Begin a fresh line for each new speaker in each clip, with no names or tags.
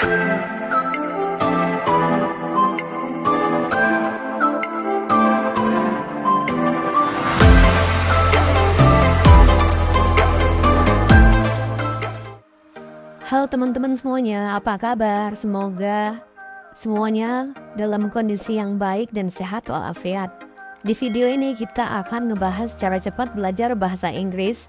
Halo teman-teman semuanya, apa kabar? Semoga semuanya dalam kondisi yang baik dan sehat walafiat. Di video ini kita akan ngebahas cara cepat belajar bahasa Inggris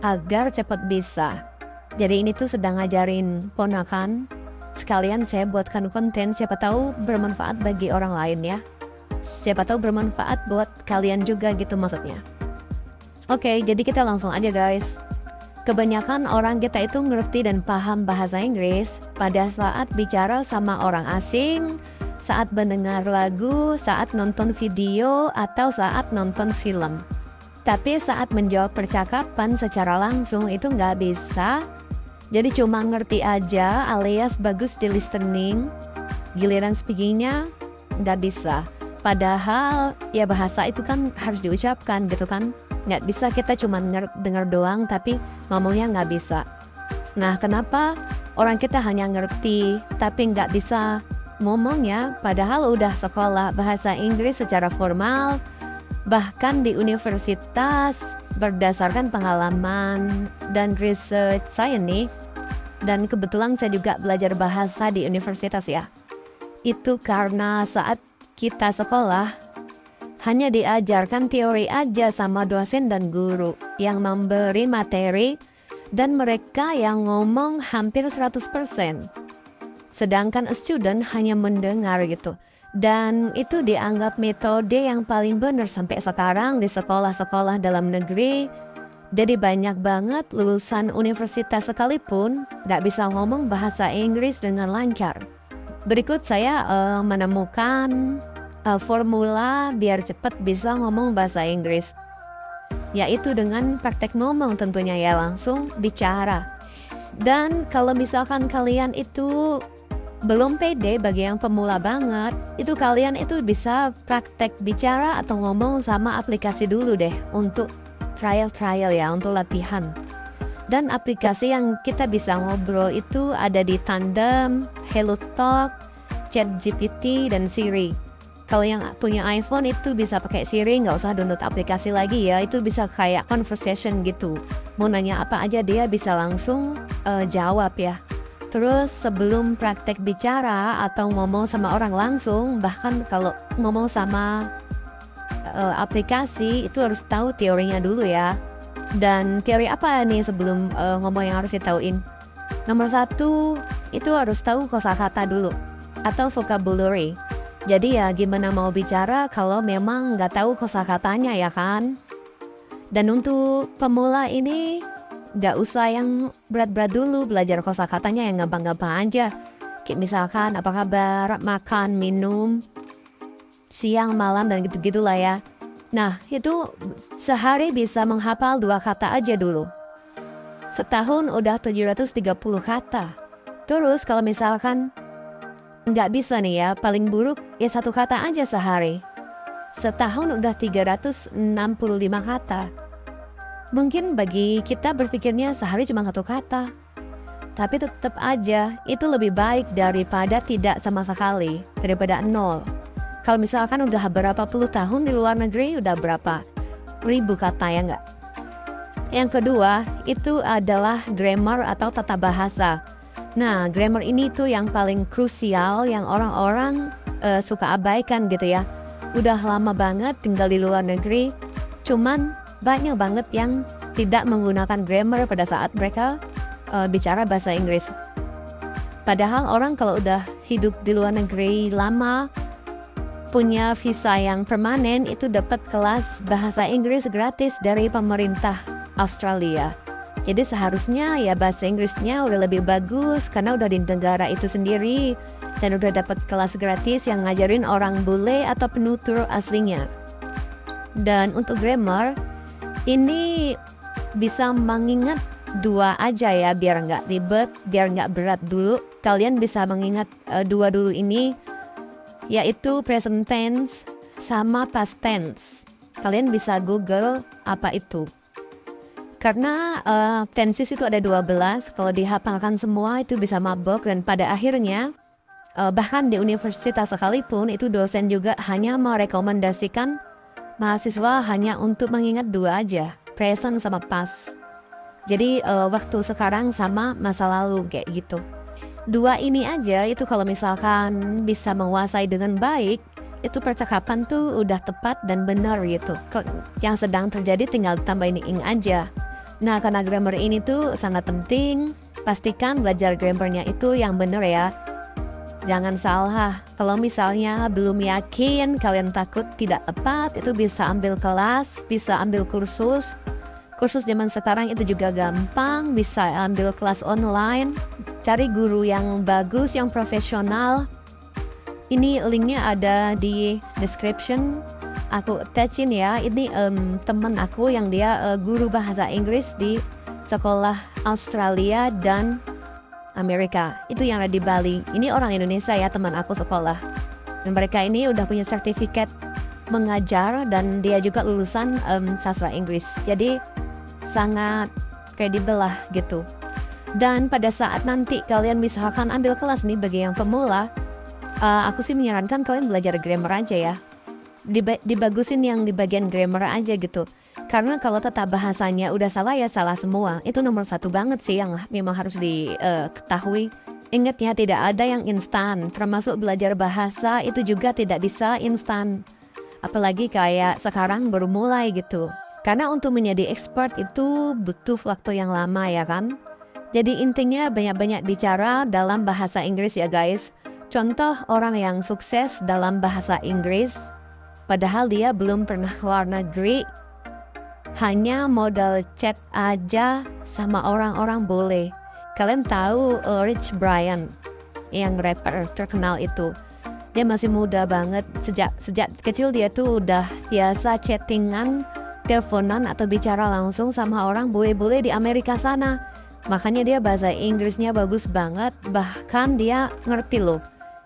agar cepat bisa. Jadi ini tuh sedang ngajarin ponakan, sekalian saya buatkan konten, siapa tahu bermanfaat bagi orang lain ya. Siapa tahu bermanfaat buat kalian juga gitu maksudnya. Oke, jadi kita langsung aja guys. Kebanyakan orang kita itu ngerti dan paham bahasa Inggris pada saat bicara sama orang asing, saat mendengar lagu, saat nonton video, atau saat nonton film. Tapi saat menjawab percakapan secara langsung itu nggak bisa. Jadi cuma ngerti aja alias bagus di listening, giliran speakingnya nggak bisa. Padahal ya bahasa itu kan harus diucapkan gitu kan. Nggak bisa kita cuma dengar doang tapi ngomongnya nggak bisa. Nah kenapa orang kita hanya ngerti tapi nggak bisa ngomongnya padahal udah sekolah bahasa Inggris secara formal, bahkan di universitas berdasarkan pengalaman dan research saya nih, dan kebetulan saya juga belajar bahasa di universitas ya. Itu karena saat kita sekolah hanya diajarkan teori aja sama dosen dan guru yang memberi materi dan mereka yang ngomong hampir 100%. Sedangkan student hanya mendengar gitu. Dan itu dianggap metode yang paling benar sampai sekarang di sekolah-sekolah dalam negeri. Jadi banyak banget lulusan universitas sekalipun gak bisa ngomong bahasa Inggris dengan lancar. Berikut saya menemukan formula biar cepat bisa ngomong bahasa Inggris, yaitu dengan praktek ngomong tentunya ya, langsung bicara. Dan kalau misalkan kalian itu belum pede, bagi yang pemula banget, itu kalian itu bisa praktek bicara atau ngomong sama aplikasi dulu deh untuk trial ya, untuk latihan. Dan aplikasi yang kita bisa ngobrol itu ada di Tandem, HelloTalk, ChatGPT, dan Siri. Kalau yang punya iPhone itu bisa pakai Siri, nggak usah download aplikasi lagi ya. Itu bisa kayak conversation gitu. Mau nanya apa aja dia bisa langsung jawab ya. Terus sebelum praktek bicara atau ngomong sama orang langsung, bahkan kalau ngomong sama aplikasi itu harus tahu teorinya dulu ya. Dan teori apa nih sebelum ngomong yang harus ditauin? Nomor 1, itu harus tahu kosakata dulu atau vocabulary. Jadi ya gimana mau bicara kalau memang nggak tahu kosakatanya ya kan? Dan untuk pemula ini nggak usah yang berat-berat dulu, belajar kosakatanya yang gampang-gampang aja. Kayak misalkan apa kabar, makan, minum, siang, malam, dan gitu-gitulah ya. Nah itu sehari bisa menghafal 2 kata aja dulu. Setahun udah 730 kata. Terus kalau misalkan nggak bisa nih ya, paling buruk ya 1 kata aja sehari. Setahun udah 365 kata. Mungkin bagi kita berpikirnya sehari cuma 1 kata. Tapi tetap aja itu lebih baik daripada tidak sama sekali, daripada 0. Kalau misalkan udah berapa puluh tahun di luar negeri, udah berapa ribu kata ya nggak? Yang kedua itu adalah grammar atau tata bahasa. Nah, grammar ini tuh yang paling krusial yang orang-orang suka abaikan gitu ya. Udah lama banget tinggal di luar negeri, cuman banyak banget yang tidak menggunakan grammar pada saat mereka bicara bahasa Inggris. Padahal orang kalau udah hidup di luar negeri lama, punya visa yang permanen, itu dapat kelas bahasa Inggris gratis dari pemerintah Australia. Jadi seharusnya ya bahasa Inggrisnya udah lebih bagus karena udah di negara itu sendiri dan udah dapat kelas gratis yang ngajarin orang bule atau penutur aslinya. Dan untuk grammar ini bisa mengingat 2 aja ya biar nggak ribet, biar nggak berat dulu. Kalian bisa mengingat 2 dulu ini, yaitu present tense sama past tense. Kalian bisa Google apa itu. Karena tenses itu ada 12, kalau dihafalkan semua itu bisa mabok, dan pada akhirnya bahkan di universitas sekalipun itu dosen juga hanya merekomendasikan mahasiswa hanya untuk mengingat 2 aja, present sama past. Jadi waktu sekarang sama masa lalu kayak gitu. 2 ini aja itu kalau misalkan bisa menguasai dengan baik, itu percakapan tuh udah tepat dan benar gitu. Yang sedang terjadi tinggal tambahin ing aja. Nah, karena grammar ini tuh sangat penting, pastikan belajar grammarnya itu yang benar ya. Jangan salah, kalau misalnya belum yakin, kalian takut tidak tepat, itu bisa ambil kelas, bisa ambil kursus. Kursus zaman sekarang itu juga gampang, bisa ambil kelas online, cari guru yang bagus, yang profesional. Ini linknya ada di description, aku attachin ya. Ini teman aku yang dia guru bahasa Inggris di sekolah Australia dan Amerika. Itu yang ada di Bali. Ini orang Indonesia ya, teman aku sekolah. Dan mereka ini udah punya sertifikat mengajar dan dia juga lulusan sastra Inggris. Jadi sangat kredibel lah gitu. Dan pada saat nanti kalian misalkan ambil kelas nih bagi yang pemula, aku sih menyarankan kalian belajar grammar aja ya. Dibagusin yang di bagian grammar aja gitu. Karena kalau tata bahasanya udah salah ya salah semua. Itu nomor 1 banget sih yang memang harus diketahui. Ingat ya, tidak ada yang instan. Termasuk belajar bahasa itu juga tidak bisa instan. Apalagi kayak sekarang baru mulai gitu. Karena untuk menjadi expert itu butuh waktu yang lama ya kan. Jadi intinya banyak-banyak bicara dalam bahasa Inggris ya guys. Contoh orang yang sukses dalam bahasa Inggris, padahal dia belum pernah keluar negeri, hanya modal chat aja sama orang-orang boleh. Kalian tahu Rich Brian yang rapper terkenal itu, dia masih muda banget, sejak kecil dia tuh udah biasa chattingan, teleponan atau bicara langsung sama orang boleh-boleh di Amerika sana. Makanya dia bahasa Inggrisnya bagus banget, bahkan dia ngerti loh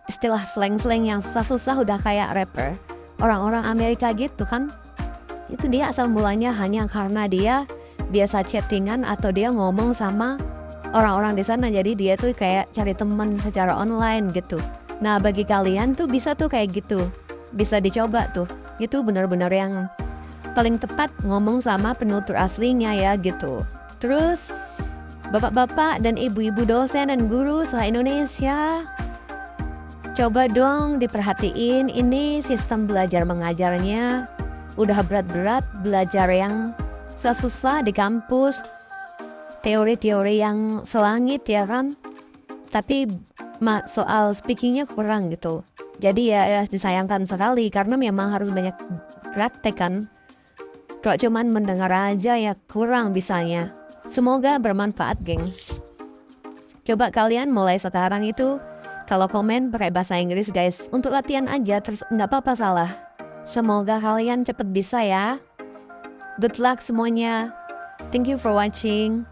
istilah slang-slang yang susah-susah udah kayak rapper orang-orang Amerika gitu kan. Itu dia asal mulanya hanya karena dia biasa chattingan atau dia ngomong sama orang-orang di sana. Jadi dia tuh kayak cari teman secara online gitu. Nah, bagi kalian tuh bisa tuh kayak gitu, bisa dicoba tuh. Itu benar-benar yang paling tepat ngomong sama penutur aslinya ya gitu. Terus bapak-bapak dan ibu-ibu dosen dan guru se-Indonesia, coba dong diperhatiin, ini sistem belajar mengajarnya udah berat-berat, belajar yang susah-susah di kampus, teori-teori yang selangit ya kan, tapi soal speakingnya kurang gitu. Jadi ya disayangkan sekali karena memang harus banyak praktek kan. Kalau cuman mendengar aja ya kurang bisanya. Semoga bermanfaat gengs. Coba kalian mulai sekarang itu kalau komen pakai bahasa Inggris guys, untuk latihan aja, terus nggak apa-apa salah. Semoga kalian cepet bisa ya. Good luck semuanya. Thank you for watching.